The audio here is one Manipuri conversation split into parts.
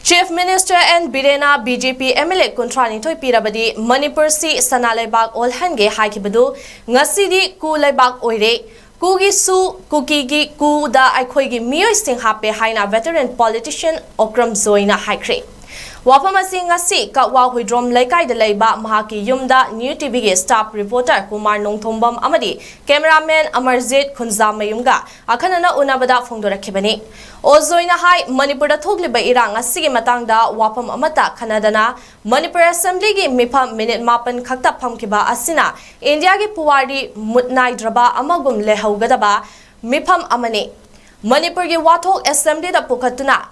Chief Minister and Birena BJP MLA Kuntrani Thoi Pirabadi Manipur si Sanalaibak Olhange Haikibadu Ngasidi Ku Laibak Oire Kugi Su Kukigi Ku da Aikoigi Mio Sing Hape Haina veteran politician Okram Zoina Haikre. Wapamasi ngasi Katwa Huidrom Laikai de Laiba Mahaki Yumda newtv staff reporter Kumar Nongthombam Amadi cameraman 𝐁𝐁𝐉𝐏 𝐌𝐋𝐀 Akhanana Unabada Phongdorakibani Ozoina Hai Manipur Thokliba Irang Asigi Matangda Wapam Amata Kanadana Manipur Assembly gi Mipam minute mapan khakta phamkiba asina India gi Puwari Mutnai Draba Amagum Lehaugadaba Mipam Amani Manipur gi Wathok Assembly da Pukatuna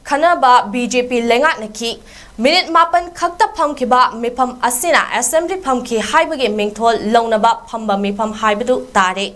Kanaba BJP lengat naki minute mapan khakta phamkiba mipam asina assembly phamki haibagi mingthol longnaba phamba mipam haibadu tare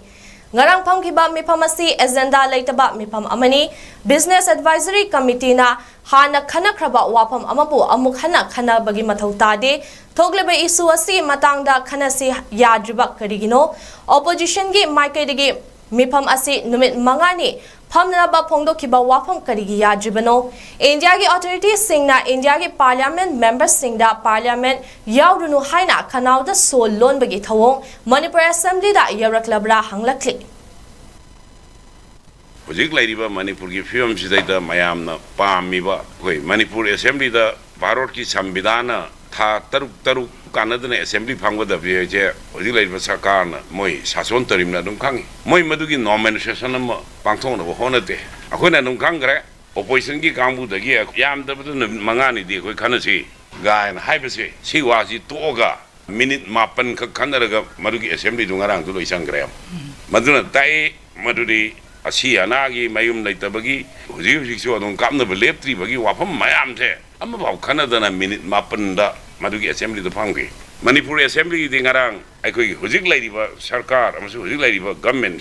ngarang phamkiba mipam asi agenda leitaba mipam amani business advisory committee na hana khanakraba wapam amabu amuk hana khana bagi mathau tade thogleba isu asi matangda khanasi yadriba karigino opposition gi maikaidagi mipam asi numit mangani Pamnaba Pongdo Kiba Wapam Karigi Yajibano, India gi authorities sing na India gi parliament members sing da parliament Yaurunu Haina Kanau da Sol Lon Bagi Tawong, Manipur Assembly da Yaraklabra Hanglakli. Hujik Laiba Manipur gi film Sidaita Mayamna Pamiba, Manipur Assembly da Barot ki Sambidana, Ta Taruk Canada Assembly Pango da Vieja, Hujik Sakana, Moi, Sason Tarimna Dunkangi, Moi Madugi nomination Pangton of Honate. Akuna Nunkangre, opposition gi Kambu the Gia, Yam the Mangani, the Kanasi, Guy and Hypesi, she was it Toga, Minute Mapan Kandaraga, Madugi Assembly Dungarang to Isangram. Maduna Tai, Madudi, Asia Nagi, Mayum Laitabagi, Uzi, don't come the Belepti, Bagi Wapam, Mayam there. I'm about Canada and Minute Mapan, the Madugi Assembly the Pangi. Manipur Assembly Dingarang, I could Hujik Lady Sarkar, I'm Hujik Lady government,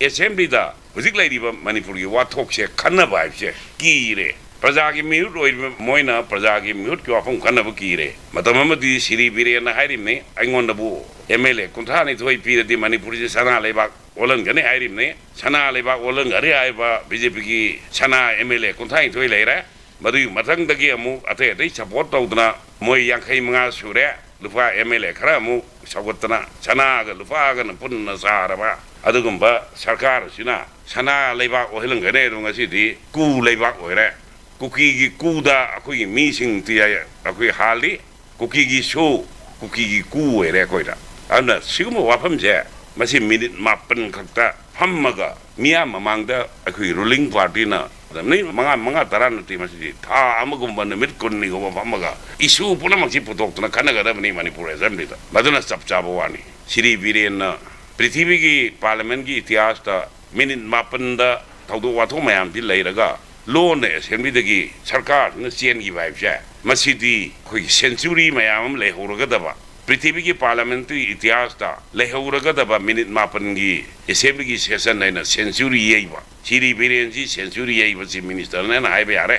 Assembly da Hujik Lady Manipur Watok she Kanaba she Kire. Prazagi mute Moina Prazagi mute Kwafum Kanabukire. Matamamadi Siri Biri and Hirime, I want the boo. MLA Kuntani to a period the Manipur Sana Lebak Olangane Hirime, Sana Lebak Olangariba, BJP Sana MLA Kuntani to a later. Madu Matang the Giamu at a support Todna, Moy Yankaimaa Shure, Lufa MLA Karamu, Sawatana, Sana, Lufagan and Putna Saraba. Adugumba, Sarkar, Sina, Sana Leba or Hilangane, City, Ku Leba or Kuki Kuda, Akui missing Tia, Akui Hali, Kuki show, Kuki Ku, a recorder. And the Sumo Wapam there, Massi minute Mapan Kata, Hamaga, Miam among the Akui ruling party na. The name Manga Taranati Masi, Ta Amagumban, the Midkuni of Hamaga, Issue Punamaki Putok to Kanaka, Manipur Assembly, Madonna Sapchabawani, Siri Virian. पृथ्वी की पार्लियामेंट की इतिहास ता मिनिट मापन दा थाउदो वाथो मयाम दी लेरगा लोन असेंबली दगी सरकार न चेन की वाइब छे मसीदी कोई सेंचुरी मयाम लेहोरगदबा पृथ्वी की पार्लियामेंट्री इतिहास ता लेहोरगदबा मिनिट मापन की असेंबली की सेशन है न सेंचुरी येबा सिरी बिरेन जी सेंचुरी येबा ची मिनिस्टर ने हाइबे आरे